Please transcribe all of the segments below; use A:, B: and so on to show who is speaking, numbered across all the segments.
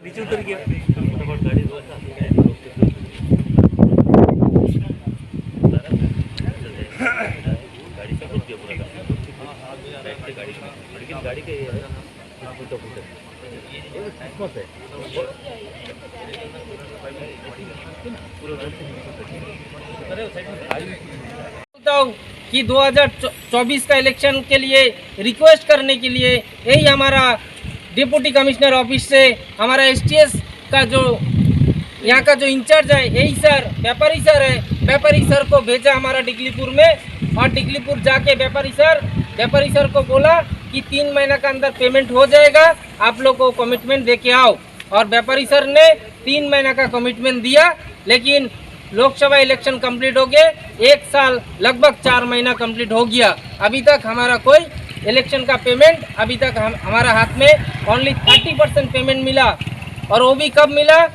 A: नीचे उतर गया फटाफट गाड़ी गाड़ी से रुक गया पूरा बैठ के गाड़ी लेकिन गाड़ी के किस्मत है
B: बोलता हूँ कि 2024 का इलेक्शन के लिए रिक्वेस्ट करने के लिए यही हमारा डिप्टी कमिश्नर ऑफिस से हमारा एसटीएस का जो यहाँ का जो इंचार्ज है यही सर व्यापारी सर है, व्यापारी सर को भेजा हमारा डिगलीपुर में और डिगलीपुर जाके व्यापारी सर को बोला कि 3 महीना का अंदर पेमेंट हो जाएगा, आप लोग को कमिटमेंट दे के आओ। और व्यापारी सर ने 3 महीना का कमिटमेंट दिया, लेकिन लोकसभा इलेक्शन कंप्लीट हो गए, 1 साल लगभग 4 महीना कंप्लीट हो गया, अभी तक हमारा कोई इलेक्शन का पेमेंट अभी तक हमारा हाथ में ओनली 30% पेमेंट मिला। और वो भी कब मिला?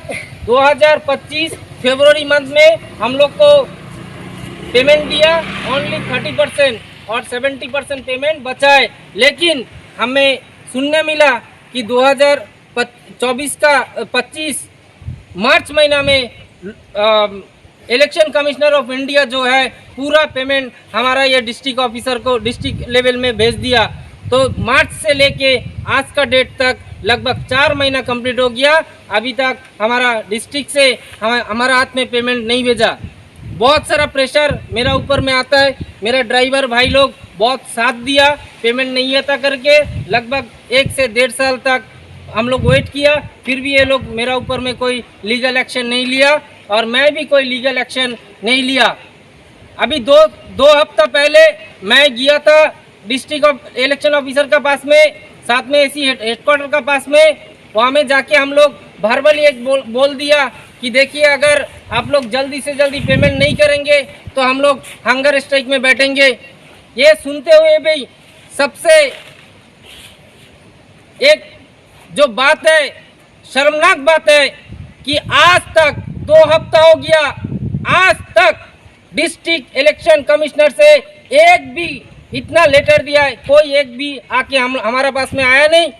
B: 2025 फरवरी मंथ में हम लोग को पेमेंट दिया ओनली 30% और 70% पेमेंट बचा है। लेकिन हमें सुनने मिला कि 2025 मार्च महीना में इलेक्शन कमिश्नर ऑफ इंडिया जो है पूरा पेमेंट हमारा ये डिस्ट्रिक्ट ऑफिसर को डिस्ट्रिक्ट लेवल में भेज दिया। तो मार्च से लेके आज का डेट तक लगभग 4 महीना कंप्लीट हो गया, अभी तक हमारा डिस्ट्रिक्ट से हमारा हाथ में पेमेंट नहीं भेजा। बहुत सारा प्रेशर मेरा ऊपर में आता है, मेरा ड्राइवर भाई लोग बहुत साथ दिया, पेमेंट नहीं आता करके लगभग 1 से 1.5 साल तक हम लोग वेट किया, फिर भी ये लोग मेरा ऊपर में कोई लीगल एक्शन नहीं लिया और मैं भी कोई लीगल एक्शन नहीं लिया। अभी दो हफ्ता पहले मैं गया था डिस्ट्रिक्ट इलेक्शन ऑफिसर का पास में, साथ में एसी हेडक्वार्टर का पास में, वहाँ में जाके हम लोग वर्बली एक बोल दिया कि देखिए अगर आप लोग जल्दी से जल्दी पेमेंट नहीं करेंगे तो हम लोग हंगर स्ट्राइक में बैठेंगे। ये सुनते हुए भी सबसे एक जो बात है, शर्मनाक बात है कि आज तक 2 हफ्ता हो गया, आज तक डिस्ट्रिक्ट इलेक्शन कमिश्नर से एक भी इतना लेटर दिया है, कोई एक भी आके हमारा पास में आया नहीं,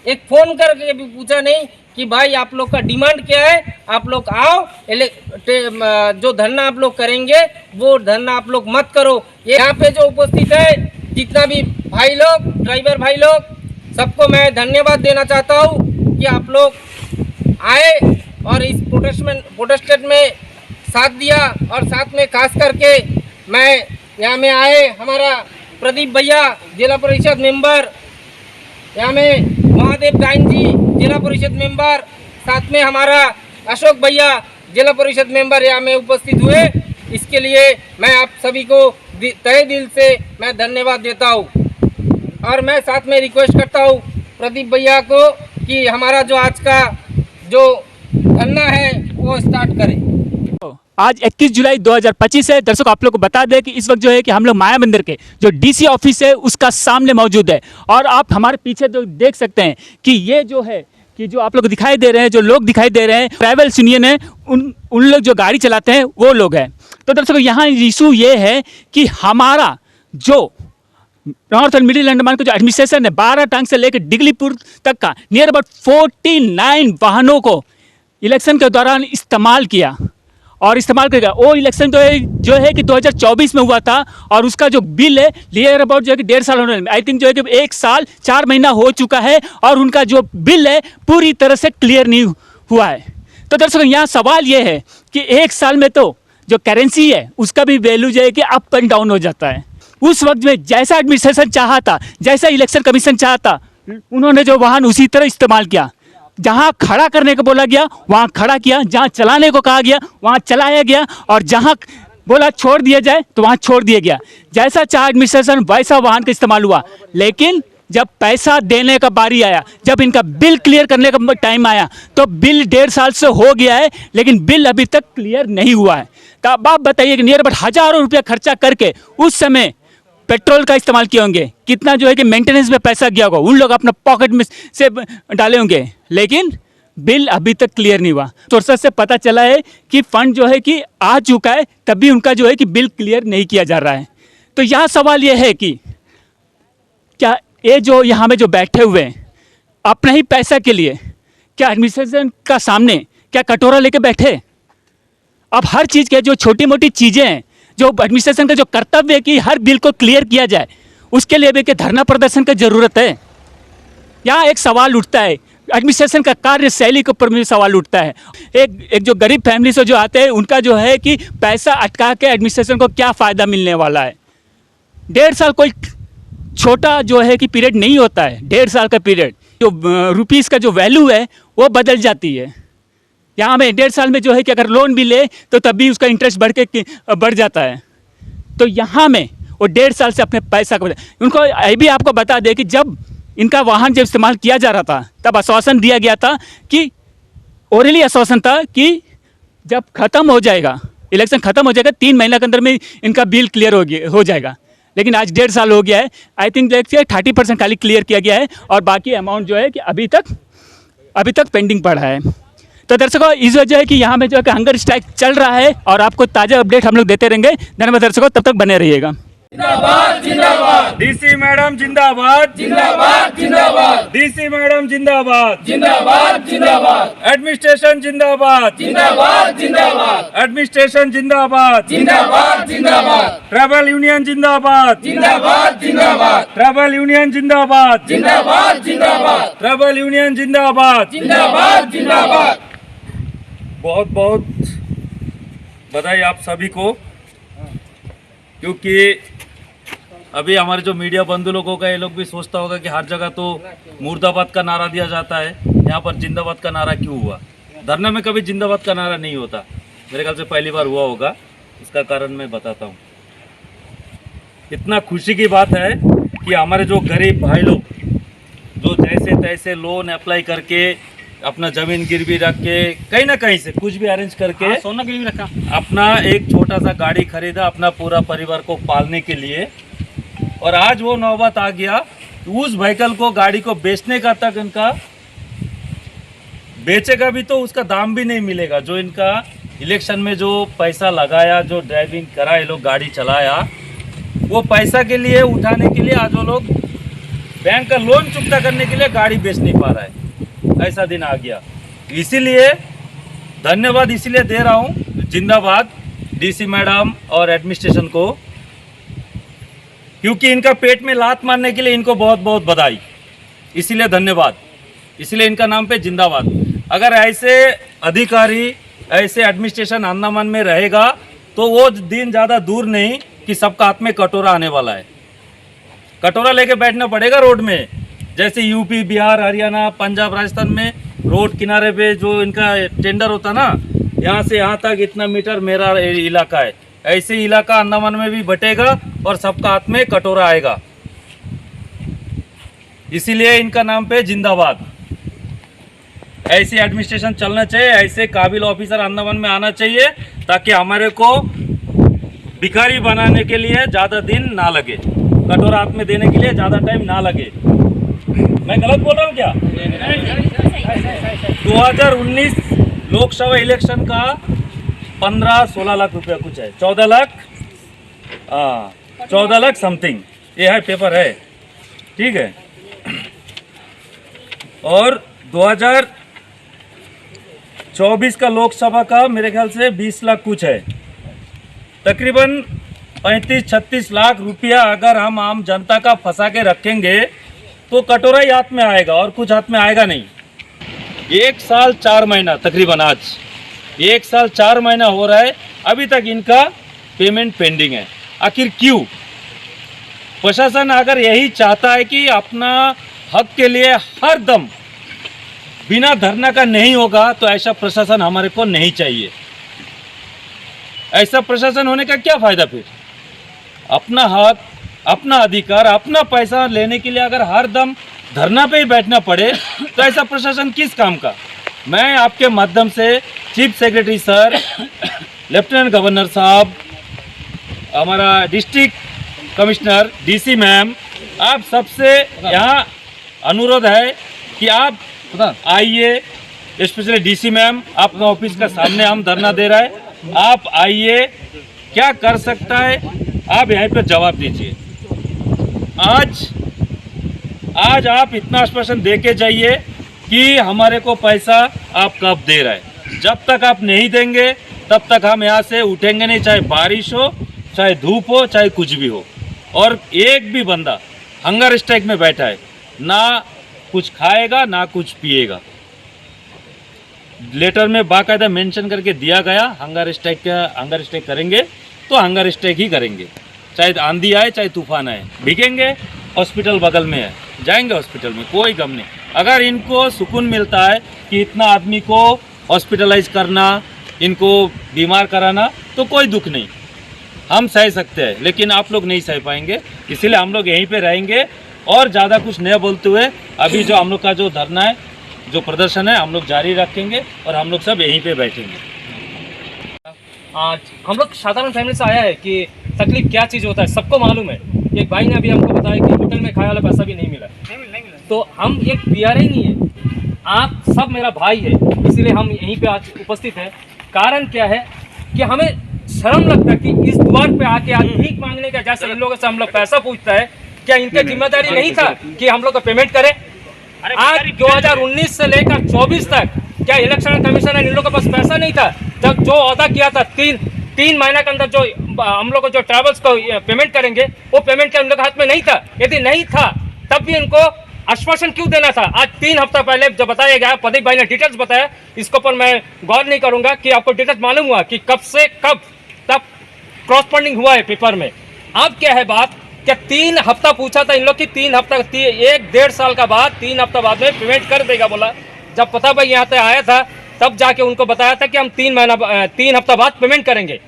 B: एक फ़ोन करके भी पूछा नहीं कि भाई आप लोग का डिमांड क्या है, आप लोग आओ, जो धरना आप लोग करेंगे वो धरना आप लोग मत करो। ये यहाँ पे जो उपस्थित है जितना भी भाई लोग, ड्राइवर भाई लोग, सबको मैं धन्यवाद देना चाहता हूँ कि आप लोग आए और इस प्रोटेस्ट में साथ दिया। और साथ में खास करके मैं यहाँ में आए हमारा प्रदीप भैया जिला परिषद मेंबर, यहाँ में महादेव गाइन जी जिला परिषद मेंबर, साथ में हमारा अशोक भैया जिला परिषद मेंबर यहाँ में उपस्थित हुए। इसके लिए मैं आप सभी को तहे दिल से मैं धन्यवाद देता हूँ। और मैं साथ में रिक्वेस्ट करता हूँ प्रदीप भैया को कि हमारा जो आज का जो धरना है वो स्टार्ट करें।
C: आज 21 जुलाई 2025 है। दर्शकों आप लोग को बता दें कि इस वक्त जो है कि हम लोग माया मंदिर के जो डीसी ऑफिस है उसका सामने मौजूद है और आप हमारे पीछे तो देख सकते हैं कि ये जो है कि जो आप लोग दिखाई दे रहे हैं, जो लोग दिखाई दे रहे हैं, ट्रैवल्स यूनियन है, उन लोग जो गाड़ी चलाते हैं वो लोग हैं। तो दर्शकों यहाँ इशू ये है कि हमारा जो नॉर्थ और मिडिल अंडमान का जो एडमिनिस्ट्रेशन है 12 टांग से लेकर डिगलीपुर तक का नियर अबाउट 49 वाहनों को इलेक्शन के दौरान इस्तेमाल किया और इस्तेमाल करेगा। वो इलेक्शन जो है कि 2024 में हुआ था और उसका जो बिल है नियर अबाउट जो है कि 1.5 साल होने में, आई थिंक जो है कि 1 साल 4 महीना हो चुका है और उनका जो बिल है पूरी तरह से क्लियर नहीं हुआ है। तो दर्शकों यहाँ सवाल ये है कि 1 साल में तो जो करेंसी है उसका भी वैल्यू जो है कि अप एंड डाउन हो जाता है। उस वक्त में जैसा एडमिनिस्ट्रेशन चाहा था, जैसा इलेक्शन कमीशन चाहता, उन्होंने जो वाहन उसी तरह इस्तेमाल किया। जहां खड़ा करने को बोला गया वहां खड़ा किया, जहां चलाने को कहा गया वहां चलाया गया और जहां बोला छोड़ दिया जाए तो वहां छोड़ दिया गया। जैसा चाहे एडमिनिस्ट्रेशन वैसा वाहन का इस्तेमाल हुआ। लेकिन जब पैसा देने का बारी आया, जब इनका बिल क्लियर करने का टाइम आया तो बिल 1.5 साल से हो गया है लेकिन बिल अभी तक क्लियर नहीं हुआ है। तो अब आप बताइए कि नियर अबाउट हज़ारों रुपया खर्चा करके उस समय पेट्रोल का इस्तेमाल किए होंगे, कितना जो है कि मेंटेनेंस में पैसा गया होगा, उन लोग अपना पॉकेट में से डाले होंगे, लेकिन बिल अभी तक क्लियर नहीं हुआ। सोर्सेस से पता चला है कि फंड जो है कि आ चुका है, तब भी उनका जो है कि बिल क्लियर नहीं किया जा रहा है। तो यहाँ सवाल ये है कि क्या ये जो यहाँ में जो बैठे हुए हैं अपने ही पैसा के लिए क्या एडमिनिस्ट्रेशन का सामने क्या कटोरा लेके बैठे? अब हर चीज़ के जो छोटी मोटी चीज़ें हैं, जो एडमिनिस्ट्रेशन का जो कर्तव्य है कि हर बिल को क्लियर किया जाए, उसके लिए भी कि धरना प्रदर्शन की ज़रूरत है। यहाँ एक सवाल उठता है, एडमिनिस्ट्रेशन का कार्यशैली के ऊपर भी सवाल उठता है। एक जो गरीब फैमिली से जो आते हैं उनका जो है कि पैसा अटका के एडमिनिस्ट्रेशन को क्या फ़ायदा मिलने वाला है। 1.5 साल कोई छोटा जो है कि पीरियड नहीं होता है। 1.5 साल का पीरियड, जो रुपीज़ का जो वैल्यू है वो बदल जाती है। यहाँ में 1.5 साल में जो है कि अगर लोन भी ले तो तब भी उसका इंटरेस्ट बढ़ जाता है। तो यहाँ में वो 1.5 साल से अपने पैसा को उनको ये भी आपको बता दें कि जब इनका वाहन जब इस्तेमाल किया जा रहा था तब आश्वासन दिया गया था कि ओरली आश्वासन था कि जब ख़त्म हो जाएगा, इलेक्शन ख़त्म हो जाएगा, 3 महीने के अंदर में इनका बिल क्लियर हो जाएगा। लेकिन आज 1.5 साल हो गया है। आई थिंक 30% खाली क्लियर किया गया है और बाकी अमाउंट जो है कि अभी तक पेंडिंग पड़ा है। तो दर्शकों, इस वजह है कि यहाँ में जो है कि हंगर स्ट्राइक चल रहा है और आपको ताज़ा अपडेट हम लोग देते रहेंगे। धन्यवाद दर्शकों, तब तक बने रहिएगा।
B: जिंदाबाद जिंदाबाद
D: डीसी मैडम जिंदाबाद,
B: जिंदाबाद जिंदाबाद
D: डीसी मैडम जिंदाबाद,
B: जिंदाबाद जिंदाबाद
D: एडमिनिस्ट्रेशन जिंदाबाद,
B: जिंदाबाद जिंदाबाद
D: एडमिनिस्ट्रेशन जिंदाबाद,
B: जिंदाबाद जिंदाबाद
D: ट्रैवल यूनियन जिंदाबाद,
B: जिंदाबाद जिंदाबाद
D: ट्रैवल यूनियन जिंदाबाद,
B: जिंदाबाद जिंदाबाद
D: ट्रैवल यूनियन जिंदाबाद।
B: जिंदाबाद जिंदाबाद।
D: बहुत बहुत बधाई आप सभी को, क्योंकि अभी हमारे जो मीडिया बंधु लोगों का ये लोग भी सोचता होगा कि हर जगह तो मुर्दाबाद का नारा दिया जाता है, यहाँ पर जिंदाबाद का नारा क्यों हुआ। धरना में कभी जिंदाबाद का नारा नहीं होता, मेरे ख्याल से पहली बार हुआ होगा। इसका कारण मैं बताता हूँ। इतना खुशी की बात है कि हमारे जो गरीब भाई लोग जो जैसे तैसे लोन अप्लाई करके अपना ज़मीन गिरवी रख के कहीं ना कहीं से कुछ भी अरेंज करके
C: सोना गिरवी रखा,
D: अपना एक छोटा सा गाड़ी खरीदा अपना पूरा परिवार को पालने के लिए। और आज वो नौबत आ गया उस व्हीकल को, गाड़ी को बेचने का तक इनका, बेचेगा भी तो उसका दाम भी नहीं मिलेगा। जो इनका इलेक्शन में जो पैसा लगाया, जो ड्राइविंग करा, ये लोग गाड़ी चलाया, वो पैसा के लिए उठाने के लिए आज वो लोग बैंक का लोन चुकता करने के लिए गाड़ी बेच नहीं पा रहा है। ऐसा दिन आ गया। इसीलिए धन्यवाद इसीलिए दे रहा हूँ, जिंदाबाद डीसी मैडम और एडमिनिस्ट्रेशन को, क्योंकि इनका पेट में लात मारने के लिए इनको बहुत बहुत बधाई। इसीलिए धन्यवाद, इसीलिए इनका नाम पे जिंदाबाद। अगर ऐसे अधिकारी, ऐसे एडमिनिस्ट्रेशन अंडमान में रहेगा तो वो दिन ज़्यादा दूर नहीं कि सबका हाथ में कटोरा आने वाला है। कटोरा लेके बैठना पड़ेगा रोड में, जैसे यूपी, बिहार, हरियाणा, पंजाब, राजस्थान में रोड किनारे पे जो इनका टेंडर होता ना, यहाँ से यहाँ तक इतना मीटर मेरा इलाका है, ऐसे इलाका अंडमान में भी बटेगा और सबका हाथ में कटोरा आएगा। इसीलिए इनका नाम पे जिंदाबाद। ऐसी एडमिनिस्ट्रेशन चलना चाहिए, ऐसे काबिल ऑफिसर अंडमान में आना चाहिए ताकि हमारे को भिखारी बनाने के लिए ज़्यादा दिन ना लगे, कटोरा हाथ में देने के लिए ज़्यादा टाइम ना लगे। मैं गलत बोल रहा हूँ क्या? 2019 लोकसभा इलेक्शन का 15-16 लाख रुपया कुछ है, 14 लाख समथिंग, ये है, पेपर है, ठीक है। और 2024 का लोकसभा का मेरे ख्याल से 20 लाख कुछ है। तकरीबन 35-36 लाख रुपया अगर हम आम जनता का फंसा के रखेंगे तो कटोरा ही हाथ में आएगा और कुछ हाथ में आएगा नहीं। 1 साल 4 महीना तकरीबन, आज 1 साल 4 महीना हो रहा है, अभी तक इनका पेमेंट पेंडिंग है। आखिर क्यों? प्रशासन अगर यही चाहता है कि अपना हक के लिए हर दम बिना धरना का नहीं होगा तो ऐसा प्रशासन हमारे को नहीं चाहिए। ऐसा प्रशासन होने का क्या फायदा फिर? अपना हक, अपना अधिकार, अपना पैसा लेने के लिए अगर हर दम धरना पे ही बैठना पड़े तो ऐसा प्रशासन किस काम का? मैं आपके माध्यम से chief secretary sir, lieutenant governor साहब, हमारा डिस्ट्रिक्ट कमिश्नर, डीसी मैम, आप सबसे यहाँ अनुरोध है कि आप आइए, स्पेशली डीसी मैम, आपका ऑफिस का सामने हम धरना दे रहा है, आप आइए, क्या कर सकता है आप यहाँ पे जवाब दीजिए। आज आप इतना आश्वासन दे के जाइए कि हमारे को पैसा आप कब दे रहे हैं। जब तक आप नहीं देंगे तब तक हम यहाँ से उठेंगे नहीं, चाहे बारिश हो, चाहे धूप हो, चाहे कुछ भी हो। और एक भी बंदा हंगर स्ट्राइक में बैठा है, ना कुछ खाएगा ना कुछ पिएगा। लेटर में बाकायदा मेंशन करके दिया गया, हंगर स्ट्राइक करेंगे तो हंगर स्ट्राइक ही करेंगे, चाहे आंधी आए चाहे तूफान आए। भीगेंगे, हॉस्पिटल बगल में है, जाएंगे हॉस्पिटल में, कोई गम नहीं। अगर इनको सुकून मिलता है कि इतना आदमी को हॉस्पिटलाइज करना, इनको बीमार कराना, तो कोई दुख नहीं, हम सह सकते हैं। लेकिन आप लोग नहीं सह पाएंगे, इसीलिए हम लोग यहीं पे रहेंगे और ज़्यादा कुछ नहीं बोलते हुए अभी जो हम लोग का जो धरना है, जो प्रदर्शन है, हम लोग जारी रखेंगे और हम लोग सब यहीं पे बैठेंगे।
E: आज हम लोग साधारण फैमिली से आया है कि तकलीफ क्या चीज़ होता है, सबको मालूम है। एक भाई ने अभी हमको बताया कि होटल में खाया वाला पैसा भी नहीं मिला। तो हम एक पीआर ही नहीं है, आप सब मेरा भाई है, इसीलिए हम यहीं पे आज उपस्थित है। कारण क्या है कि हमें शर्म लगता है कि इस द्वार पे आके आज भीख मांगने का, जैसे इन लोगों से हम लोग पैसा पूछता है, क्या इनका जिम्मेदारी नहीं था कि हम लोग को पेमेंट करें? आज 2019 से लेकर 24 तक क्या इलेक्शन कमीशन इन लोगों के पास पैसा नहीं था? जब जो वादा किया था तीन महीने के अंदर जो हम लोग को जो ट्रैवल्स को पेमेंट करेंगे, वो पेमेंट के उन लोग हाथ में नहीं था। यदि नहीं था तब भी उनको आश्वासन क्यों देना था? आज 3 हफ्ता पहले जब बताया गया, प्रदीप भाई ने डिटेल्स बताया, इसके ऊपर मैं गौर नहीं करूंगा कि आपको डिटेल्स मालूम हुआ कि कब से कब तब क्रॉसपॉन्डिंग हुआ है पेपर में। अब क्या है बात, क्या 3 हफ्ता पूछा था इन लोग की, 3 हफ्ता 1-1.5 साल का बाद 3 हफ्ता बाद में पेमेंट कर देगा बोला। जब पता भाई यहाँ पे आया था तब जाके उनको बताया था कि हम 3 हफ्ता बाद पेमेंट करेंगे।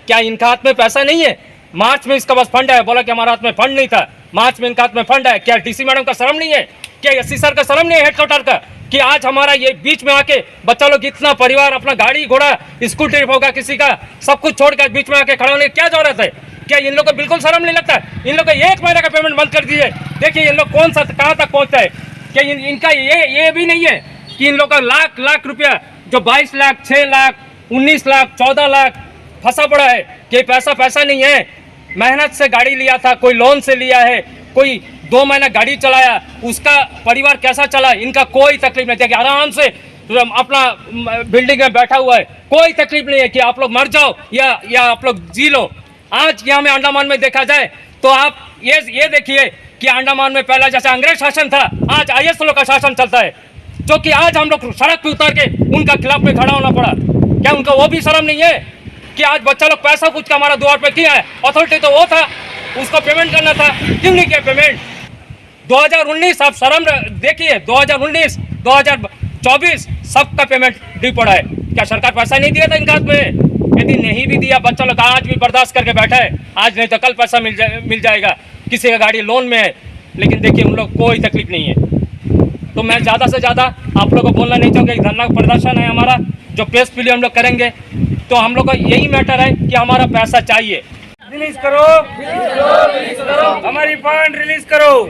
E: क्या इनका हाथ में पैसा नहीं है? मार्च में इसका पास फंड है, बोला कि हमारे हाथ में फंड नहीं था। मार्च में इनका हाथ में फंड है। क्या डीसी मैडम का शर्म नहीं है? क्या एससी सर का शर्म नहीं है, हेडक्वार्टर का, कि आज हमारा ये बीच में आके बच्चा लोग इतना परिवार अपना गाड़ी घोड़ा स्कूल ट्रिप होगा किसी का, सब कुछ छोड़कर बीच में आके खड़ा होने की क्या जरूरत है? क्या इन लोग को बिल्कुल शर्म नहीं लगता? इन लोग को 1 महीने का पेमेंट बंद कर दिए। देखिए इन लोग कौन सा कहाँ तक पहुँचता है। क्या इनका ये भी नहीं है कि इन लोग का लाख रुपया, जो 22 लाख, 6 लाख, 19 लाख, 14 लाख फंसा पड़ा है, कि पैसा नहीं है। मेहनत से गाड़ी लिया था, कोई लोन से लिया है, कोई 2 महीना गाड़ी चलाया, उसका परिवार कैसा चला, इनका कोई तकलीफ नहीं। देखिए आराम से अपना बिल्डिंग में बैठा हुआ है, कोई तकलीफ नहीं है कि आप लोग मर जाओ या आप लोग जी लो। आज यहाँ में अंडमान में देखा जाए तो आप ये देखिए कि अंडमान में पहला जैसे अंग्रेज शासन था, आज IS लोग का शासन चलता है, जो कि आज हम लोग सड़क पे उतर के उनका खिलाफ में खड़ा होना पड़ा। क्या उनका वो भी शर्म नहीं है कि आज बच्चा लोग पैसा पूछ के हमारा द्वार पे किया है? अथॉरिटी तो वो था, उसको पेमेंट करना था, क्यों नहीं किया पेमेंट? 2019 आप शर्म देखिए, 2019, 2024 सबका पेमेंट ड्यू पड़ा है। क्या सरकार पैसा नहीं दिया था इनका हाथ में? यदि नहीं भी दिया, बच्चा लोग आज भी बर्दाश्त करके बैठा है, आज नहीं तो कल पैसा मिल जाएगा। किसी का गाड़ी लोन में है, लेकिन देखिए उन लोग कोई तकलीफ नहीं है। तो मैं ज़्यादा से ज़्यादा आप लोग को बोलना नहीं चाहूँगा, एक धरना प्रदर्शन है हमारा, जो प्रेस के लिए हम लोग करेंगे। तो हम लोग का यही मैटर है कि हमारा पैसा चाहिए। रिलीज करो, हमारी फंड रिलीज करो,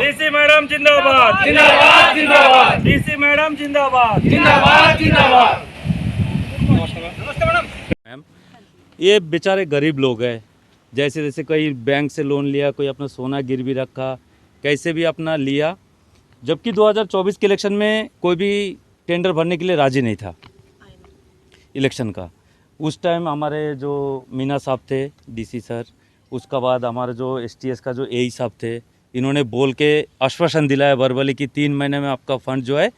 E: डीसी मैडम जिंदाबाद, डीसी मैडम जिंदाबाद।
D: मैम, ये बेचारे गरीब लोग हैं, जैसे कोई बैंक से लोन लिया, कोई अपना सोना गिरवी रखा, कैसे भी अपना लिया, जबकि 2024 के इलेक्शन में कोई भी टेंडर भरने के लिए राजी नहीं था इलेक्शन का। उस टाइम हमारे जो मीना साहब थे डीसी सर, उसका बाद हमारे जो STS का जो AE साहब थे, इन्होंने बोल के आश्वासन दिलाया वर्बली कि 3 महीने में आपका फंड जो है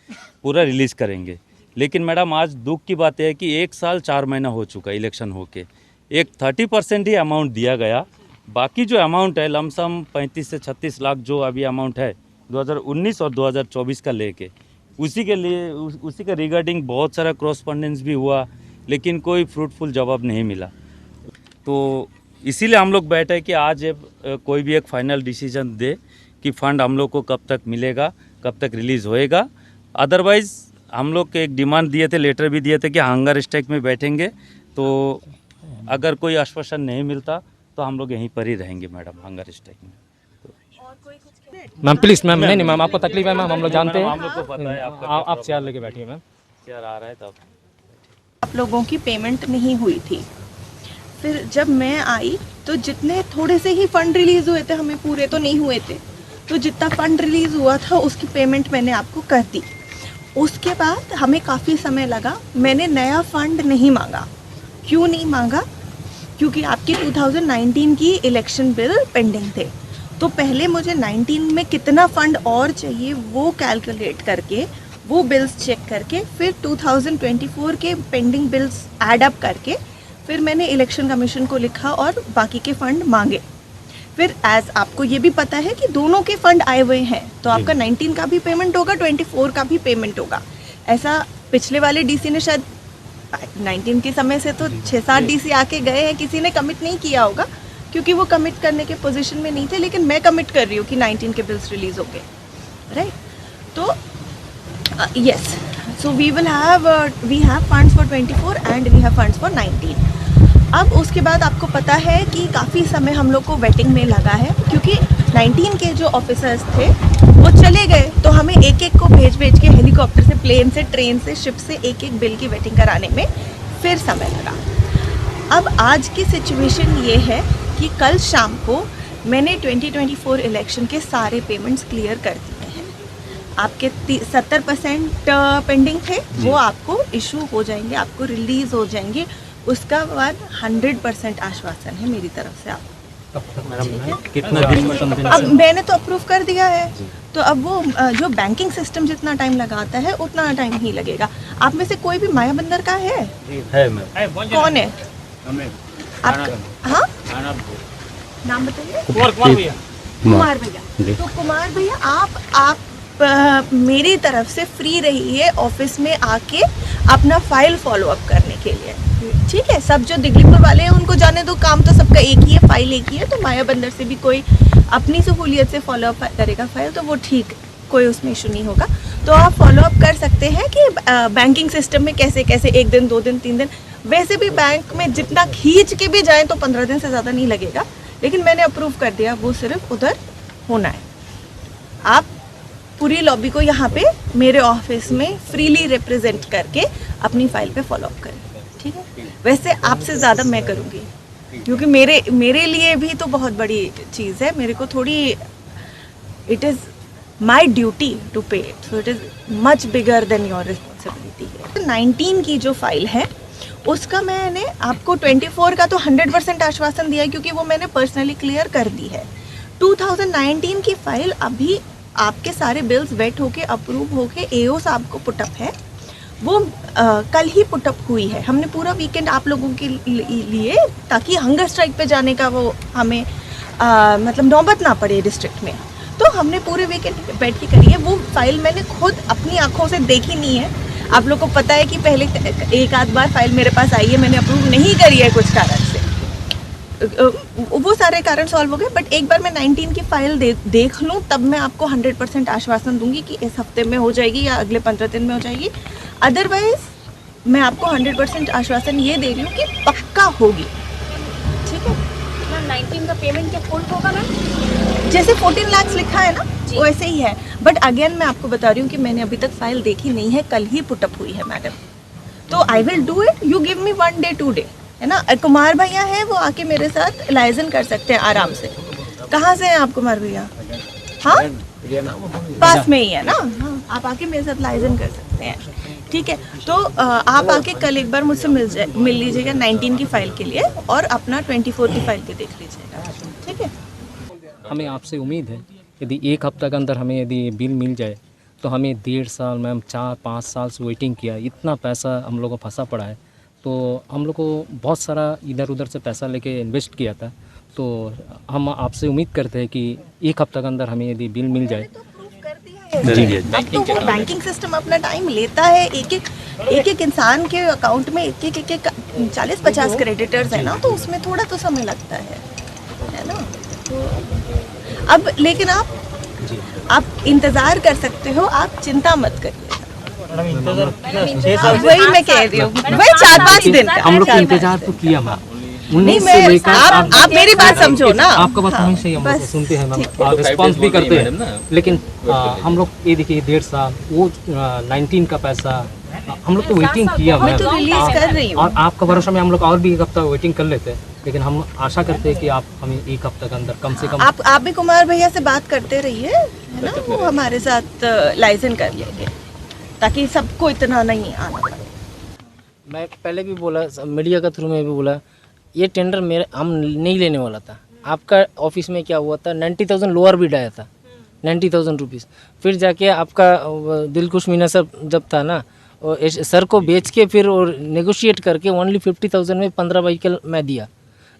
D: पूरा रिलीज़ करेंगे। लेकिन मैडम आज दुख की बात है कि 1 साल 4 महीना हो चुका है इलेक्शन होके, एक 30% ही अमाउंट दिया गया। बाकी जो अमाउंट है लमसम 35 से 36 लाख जो अभी अमाउंट है 2019 और 2024 का लेके, उसी के रिगार्डिंग बहुत सारा क्रॉसपॉन्डेंस भी हुआ, लेकिन कोई फ्रूटफुल जवाब नहीं मिला। तो इसीलिए हम लोग बैठे कि आज कोई भी एक फाइनल डिसीजन दे कि फ़ंड हम लोग को कब तक मिलेगा, कब तक रिलीज़ होएगा। अदरवाइज़ हम लोग एक डिमांड दिए थे, लेटर भी दिए थे कि हंगर स्ट्राइक में बैठेंगे। तो अगर कोई आश्वासन नहीं मिलता तो हम लोग यहीं पर ही रहेंगे मैडम, हंगर स्ट्राइक में।
E: मैम प्लीज मैम, नहीं मैम, आपको तकलीफ है मैम, हम लोग जानते हैं,
D: हम लोग को पता है।
E: आप चेयर लेके बैठिए मैम।
D: चेयर आ रहा है तब
F: आप लोगों की पेमेंट नहीं हुई थी। फिर जब मैं आई तो जितने थोड़े से ही फंड रिलीज हुए थे, हमें पूरे तो नहीं हुए थे, तो जितना फंड रिलीज हुआ था उसकी पेमेंट मैंने आपको कर दी। उसके बाद हमें काफ़ी समय लगा, मैंने नया फंड नहीं मांगा। क्यों नहीं मांगा? क्योंकि आपकी 2019 की इलेक्शन बिल पेंडिंग थे। तो पहले मुझे 19 में कितना फंड और चाहिए वो कैलकुलेट करके, वो बिल्स चेक करके, फिर 2024 के पेंडिंग बिल्स ऐड अप करके फिर मैंने इलेक्शन कमीशन को लिखा और बाकी के फंड मांगे। फिर एज आपको ये भी पता है कि दोनों के फंड आए हुए हैं, तो आपका 19 का भी पेमेंट होगा, 24 का भी पेमेंट होगा। ऐसा पिछले वाले डीसी ने शायद 19 के समय से तो 6-7 डीसी आके गए हैं, किसी ने कमिट नहीं किया होगा क्योंकि वो कमिट करने के पोजीशन में नहीं थे, लेकिन मैं कमिट कर रही हूँ कि 19 के बिल्स रिलीज हो गए, राइट। तो yes, so we have funds for 24 and we have funds for 19। अब उसके बाद आपको पता है कि काफ़ी समय हम लोग को वेटिंग में लगा है, क्योंकि 19 के जो ऑफिसर्स थे वो चले गए, तो हमें एक एक को भेज के हेलीकॉप्टर से, प्लेन से, ट्रेन से, शिप से एक एक बिल की वेटिंग कराने में फिर समय लगा। अब आज की सिचुएशन ये है कि कल शाम को मैंने 2024 इलेक्शन के सारे पेमेंट्स क्लियर कर दिए हैं। आपके 70% पेंडिंग थे, वो आपको इशू हो जाएंगे, आपको रिलीज हो जाएंगे। उसका बाद 100% आश्वासन है मेरी तरफ से आपको।
E: कितना दिन?
F: अब मैंने तो अप्रूव कर दिया है, तो अब वो जो बैंकिंग सिस्टम जितना टाइम लगाता है उतना टाइम ही लगेगा। आप में से कोई भी माया बंदर का है? कौन है? आप? हाँ, नाम बताइए।
E: कुमार भैया।
F: कुमार भैया, तो कुमार भैया आप मेरी तरफ से फ्री रहिए ऑफिस में आके अपना फाइल फॉलो अप करने के लिए, ठीक है। सब जो दिगलीपुर वाले हैं उनको जाने दो, काम तो सबका एक ही है, फाइल एक ही है। तो माया बंदर से भी कोई अपनी सहूलियत से फॉलो अप करेगा फाइल, तो वो ठीक, कोई उसमें इशू नहीं होगा। तो आप फॉलो अप कर सकते हैं कि बैंकिंग सिस्टम में कैसे कैसे 1 दिन, 2 दिन, 3 दिन, वैसे भी बैंक में जितना खींच के भी जाएँ तो 15 दिन से ज़्यादा नहीं लगेगा, लेकिन मैंने अप्रूव कर दिया, वो सिर्फ उधर होना है। आप पूरी लॉबी को यहाँ पे मेरे ऑफिस में फ्रीली रिप्रेजेंट करके अपनी फाइल पे फॉलो अप करें, ठीक है। वैसे आपसे ज़्यादा मैं करूँगी, क्योंकि मेरे लिए भी तो बहुत बड़ी चीज़ है, मेरे को थोड़ी, it is my duty to pay it, so it is much bigger than your responsibility. 19 की जो फाइल है उसका मैंने आपको 24 का तो 100% आश्वासन दिया है, क्योंकि वो मैंने पर्सनली क्लियर कर दी है। 2019 की फाइल अभी आपके सारे बिल्स वेट होके अप्रूव होके एओ साहब को पुटअप है, वो कल ही पुटअप हुई है। हमने पूरा वीकेंड आप लोगों के लिए, ताकि हंगर स्ट्राइक पे जाने का वो हमें मतलब नौबत ना पड़े डिस्ट्रिक्ट में, तो हमने पूरे वीकेंड बैठ के करी है। वो फाइल मैंने खुद अपनी आंखों से देखी नहीं है। आप लोग को पता है कि पहले एक आध बार फाइल मेरे पास आई है, मैंने अप्रूव नहीं करी है कुछ कारण से, वो सारे कारण सॉल्व हो गए। बट एक बार मैं 19 की फाइल देख लूँ, तब मैं आपको 100% आश्वासन दूंगी कि इस हफ्ते में हो जाएगी या अगले 15 दिन में हो जाएगी। अदरवाइज मैं आपको 100% आश्वासन ये दे रही हूँ कि पक्का होगी, ठीक है।
G: मैम 19 का पेमेंट क्या फुल होगा मैम?
F: जैसे 14 लाख लिखा है ना, वैसे ही है। बट अगेन मैं आपको बता रही हूँ कि मैंने अभी तक फाइल देखी नहीं है, कल ही पुटअप हुई है मैडम, तो I will do it. You give me 1 day 2 day, है ना। कुमार भैया है, वो आके मेरे साथ लाइजन कर सकते हैं आराम से। कहाँ से हैं आप कुमार भैया? हाँ, पास में ही है ना। हाँ, आप आके मेरे साथ लाइजन कर सकते हैं, ठीक है। तो आप आके कल एक बार मुझसे मिल लीजिएगा 19 की फाइल के लिए, और अपना 24 की फाइल के देख लीजिएगा, ठीक है।
E: हमें आपसे उम्मीद है, यदि 1 हफ्ते के अंदर हमें यदि बिल मिल जाए, तो हमें 1.5 साल, मैम 4-5 साल से वेटिंग किया, इतना पैसा हम लोग को फंसा पड़ा है। तो हम लोग को बहुत सारा इधर उधर से पैसा लेके इन्वेस्ट किया था, तो हम आपसे उम्मीद करते हैं कि 1 हफ्ते के अंदर हमें यदि बिल मिल जाए।
F: अब तो वो बैंकिंग सिस्टम अपना टाइम लेता है, एक एक इंसान के अकाउंट में एक 40-50 क्रेडिटर्स है ना, तो उसमें थोड़ा तो समय लगता है ना। तो अब लेकिन आप इंतज़ार कर सकते हो, आप चिंता मत करिए। वही मैं कह रही हूँ, वही 4-5 दिन का
E: हम लोग इंतजार तो किया मैम,
F: नहीं, मैं आप मेरी बात समझो ना।
E: आपका बात हमें सही, हम लोग सुनते हैं मैम, रिस्पॉन्स भी करते हैं, लेकिन हम लोग ये देखिए 1.5 साल, वो 19 का पैसा, हम लोग तो वेटिंग किया
F: मैं तो रिलीज कर रही हूँ।
E: और आपका भरोसा में हम लोग और भी एक हफ्ता वेटिंग कर लेते हैं, लेकिन हम आशा करते हैं कि आप हमें एक हफ्ते के अंदर कम से कम
F: आप भी कुमार भैया से बात करते रहिए, है ना, वो हमारे साथ लाइजन कर लेंगे ताकि सबको इतना नहीं आना पड़े।
B: मैं पहले भी बोला, मीडिया का थ्रू में भी बोला, ये टेंडर मेरे हम नहीं लेने वाला था। आपका ऑफिस में क्या हुआ था, 90,000 लोअर बिड आया था, 90,000 रुपीज़। फिर जाके आपका दिलखुश मीना सर जब था ना, और सर को बेच के फिर और नेगोशिएट करके ओनली 50,000 में 15 व्हीकल मैं दिया।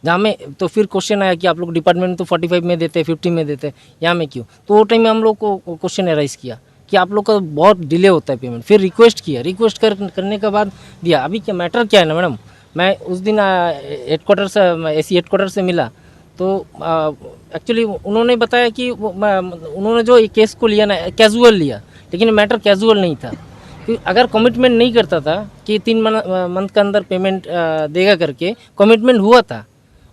B: जहाँ में तो फिर क्वेश्चन आया कि आप लोग डिपार्टमेंट तो 45 में देते, 50 में देते, यहाँ में क्यों? तो वो टाइम में हम लोग को क्वेश्चन एराइज किया कि आप लोग का बहुत डिले होता है पेमेंट। फिर रिक्वेस्ट किया, रिक्वेस्ट करने के बाद दिया। अभी क्या मैटर क्या है ना मैडम, मैं उस दिन हेडक्वार्टर से एसी हेडक्वार्टर से मिला तो एक्चुअली उन्होंने बताया कि उन्होंने जो केस को लिया ना कैजुअल लिया, लेकिन मैटर कैजुअल नहीं था। कि अगर कमिटमेंट नहीं करता था कि 3 मंथ के अंदर पेमेंट देगा करके, कमिटमेंट हुआ था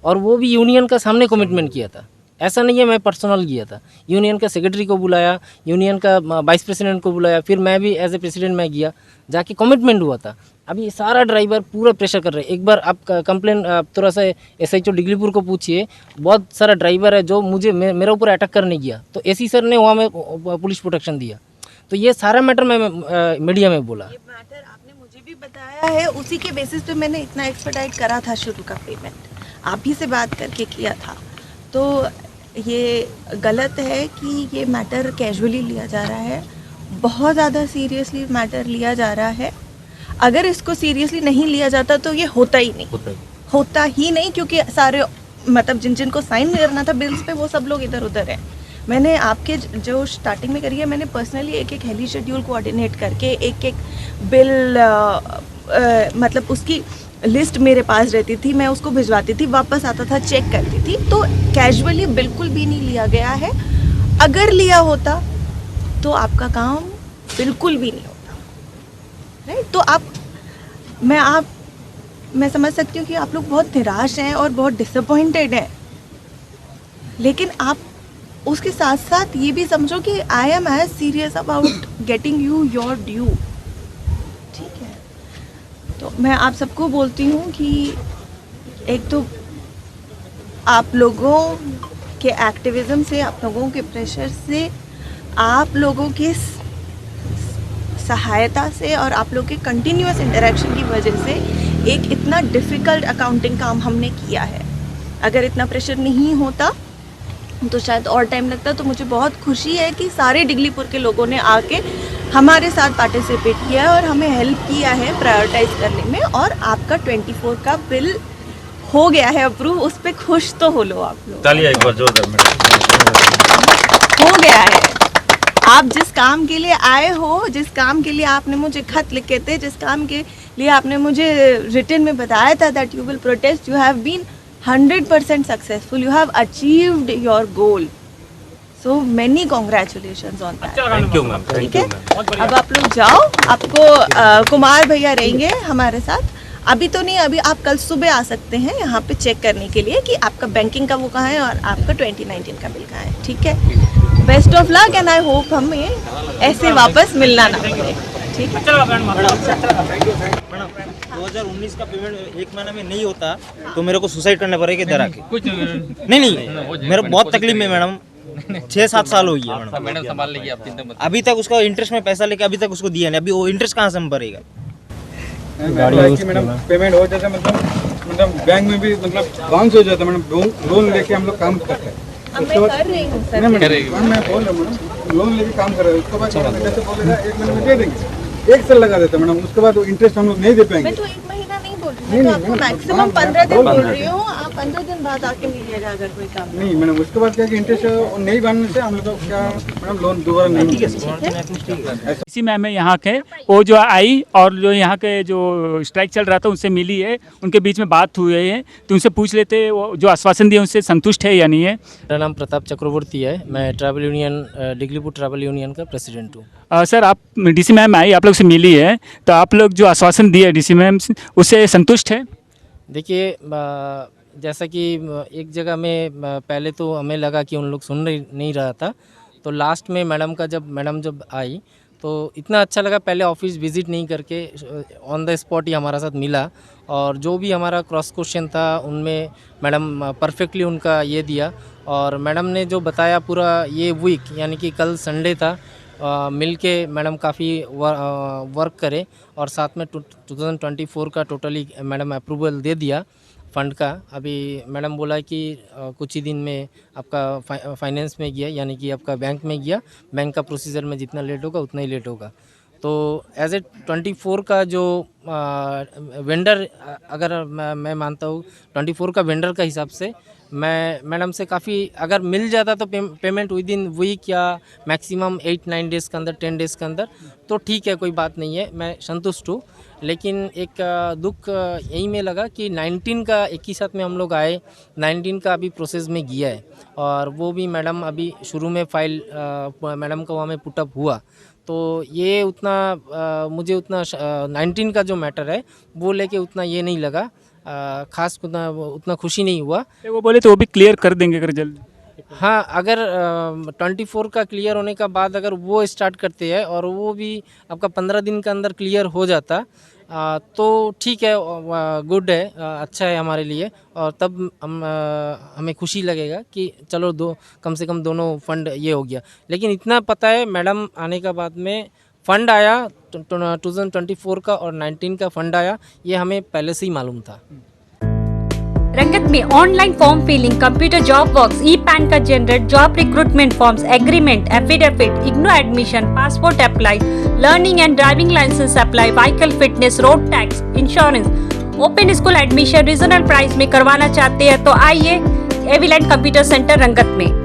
B: और वो भी यूनियन का सामने कमिटमेंट किया था। ऐसा नहीं है मैं पर्सनल किया था, यूनियन का सेक्रेटरी को बुलाया, यूनियन का वाइस प्रेसिडेंट को बुलाया, फिर मैं भी एज ए प्रेसिडेंट मैं गया, जाके कमिटमेंट हुआ था। अभी सारा ड्राइवर पूरा प्रेशर कर रहे हैं। एक बार आप कंप्लेन थोड़ा सा SHO डिगलीपुर को पूछिए, बहुत सारा ड्राइवर है जो मुझे मेरे ऊपर अटैक करने गया, तो AC सर ने वहाँ में पुलिस प्रोटेक्शन दिया। तो ये सारा मैटर मैं मीडिया में बोला।
F: ये मैटर आपने मुझे भी बताया है, उसी के बेसिस पे मैंने इतना एक्सपर्टाइट करा था शुरू का पेमेंट, आप ही से बात करके किया था। तो ये गलत है कि ये मैटर कैजुअली लिया जा रहा है, बहुत ज़्यादा सीरियसली मैटर लिया जा रहा है। अगर इसको सीरियसली नहीं लिया जाता तो ये होता ही नहीं, क्योंकि सारे मतलब जिन जिन को साइन करना था बिल्स पे वो सब लोग इधर उधर हैं। मैंने आपके जो स्टार्टिंग में करी है, मैंने पर्सनली एक एक हेली शेड्यूल कोऑर्डिनेट करके एक एक बिल मतलब उसकी लिस्ट मेरे पास रहती थी, मैं उसको भिजवाती थी, वापस आता था, चेक करती थी। तो कैजुअली बिल्कुल भी नहीं लिया गया है। अगर लिया होता तो आपका काम बिल्कुल भी नहीं होता, राइट? तो मैं समझ सकती हूँ कि आप लोग बहुत निराश हैं और बहुत डिसअपॉइंटेड हैं, लेकिन आप उसके साथ साथ ये भी समझो कि I am as serious about getting you your due, ठीक है? तो मैं आप सबको बोलती हूँ कि एक तो आप लोगों के एक्टिविज्म से, आप लोगों के प्रेशर से, आप लोगों की सहायता से और आप लोग के कंटिन्यूअस इंटरेक्शन की वजह से एक इतना डिफ़िकल्ट अकाउंटिंग काम हमने किया है। अगर इतना प्रेशर नहीं होता तो शायद और टाइम लगता। तो मुझे बहुत खुशी है कि सारे डिगलीपुर के लोगों ने आके हमारे साथ पार्टिसिपेट किया है और हमें हेल्प किया है प्रायोरिटाइज करने में, और आपका 24 का बिल हो गया है अप्रूव। उस पर खुश तो हो लो आप लोग,
D: तालियां एक बार जोरदार
F: हो गया है। आप जिस काम के लिए आए हो, जिस काम के लिए आपने मुझे खत लिखे थे, जिस काम के लिए आपने मुझे रिटन में बताया था that you will protest, you have been 100% successful, you have achieved your goal, so many congratulations on that.
D: Thank you ma'am,
F: ठीक है, अब आप लोग जाओ, आपको कुमार भैया रहेंगे हमारे साथ। अभी तो नहीं, अभी आप कल सुबह आ सकते हैं यहाँ पे चेक करने के लिए कि आपका बैंकिंग का वो कहाँ है और आपका 2019 का बिल कहाँ है, ठीक है? Best of luck and I hope हमें ऐसे वापस मिलना ना पड़े, ठीक है?
H: मैडम 2019 का पेमेंट 1 महीने में नहीं होता तो मेरे को सुसाइड करना पड़ेगा इधर आके। नहीं मेरे बहुत तकलीफ में मैडम, 6-7 साल हो गया मैडम संभाल लेगी आप, चिंता मत। अभी तक उसका इंटरेस्ट में पैसा लेके अभी तक उसको दिया नहीं, अभी वो इंटरेस्ट कहाँ से हम भरेगा?
I: मैडम पेमेंट हो जाता मतलब बैंक में भी मतलब बाउंस हो जाता है मैडम। लोन लेके हम लोग काम करते हैं,
F: मैं कर रही हूँ सर,
I: मैं बोल रहा हूँ मैडम, लोन लेके काम कर रहे हैं, उसके बाद जैसे बोलेगा 1 महीने में दे देंगे, 1 साल लगा देते हैं मैडम, उसके बाद वो इंटरेस्ट हम लोग नहीं दे पाएंगे।
F: मैं तो 1 महीना नहीं बोल रही हूँ, मैं तो आपको मैक्सिमम 15 दिन बोल रही हूँ। आप 15 दिन बाद आके मिलिएगा अगर कोई काम
I: नहीं मैडम, उसके बाद क्या कि इंटरेस्ट नहीं बनने से हम लोग को क्या मैडम लोन दोबारा नहीं मिलेगा।
C: इसी में हमें यहाँ के वो जो आई और जो यहाँ के जो स्ट्राइक चल रहा था उनसे मिली है, उनके बीच में बात हुई है, तो उनसे पूछ लेते वो जो आश्वासन दिए उनसे संतुष्ट है या नहीं है।
B: मेरा नाम प्रताप चक्रवर्ती है, मैं travel union Diglipur travel union का प्रेसिडेंट हूँ।
C: सर, आप DC मैम आई आप लोग से मिली है, तो आप लोग जो आश्वासन दिए DC मैम उससे संतुष्ट है?
B: देखिए, जैसा कि एक जगह में पहले तो हमें लगा कि उन लोग सुन नहीं रहा था, तो लास्ट में मैडम जब आई तो इतना अच्छा लगा, पहले ऑफिस विज़िट नहीं करके ऑन द स्पॉट ही हमारा साथ मिला, और जो भी हमारा क्रॉस क्वेश्चन था उनमें मैडम परफेक्टली उनका ये दिया, और मैडम ने जो बताया पूरा ये वीक यानी कि कल संडे था, मिल के मैडम काफ़ी वर्क करे और साथ में 2024 का टोटली मैडम अप्रूवल दे दिया फ़ंड का। अभी मैडम बोला कि कुछ ही दिन में आपका फाइनेंस में गया यानी कि आपका बैंक में गया, बैंक का प्रोसीजर में जितना लेट होगा उतना ही लेट होगा। तो एज ए 24 का जो वेंडर, अगर मैं मानता हूँ 24 का वेंडर का हिसाब से मैं मैडम से काफ़ी, अगर मिल जाता तो पेमेंट विद इन वीक या मैक्सिमम 8-9 डेज़ के अंदर, 10 डेज़ के अंदर, तो ठीक है, कोई बात नहीं है, मैं संतुष्ट हूँ। लेकिन एक दुख यही में लगा कि 19 का एक ही साथ में हम लोग आए, 19 का अभी प्रोसेस में गया है, और वो भी मैडम अभी शुरू में फाइल मैडम का वहाँ में पुटअप हुआ, तो ये उतना मुझे उतना 19 का जो मैटर है वो लेके उतना ये नहीं लगा, खास उतना खुशी नहीं हुआ।
C: वो बोले तो वो भी क्लियर कर देंगे अगर जल्द।
B: हाँ, अगर 24 का क्लियर होने का बाद अगर वो स्टार्ट करते हैं और वो भी आपका 15 दिन के अंदर क्लियर हो जाता तो ठीक है, गुड है, अच्छा है हमारे लिए, और तब हमें खुशी लगेगा कि चलो कम से कम दोनों फंड ये हो गया। लेकिन इतना पता है मैडम आने का बाद में फ़ंड आया 2024 का और 19 का फ़ंड आया, ये हमें पहले से ही मालूम था।
J: रंगत में online form filling, computer job works, e PAN का generate, job recruitment forms, agreement, affidavit, IGNOU admission, passport apply, learning and driving licence apply, vehicle fitness, road tax, insurance, open school admission regional price में करवाना चाहते हैं तो आइए एविलेंट computer centre रंगत में।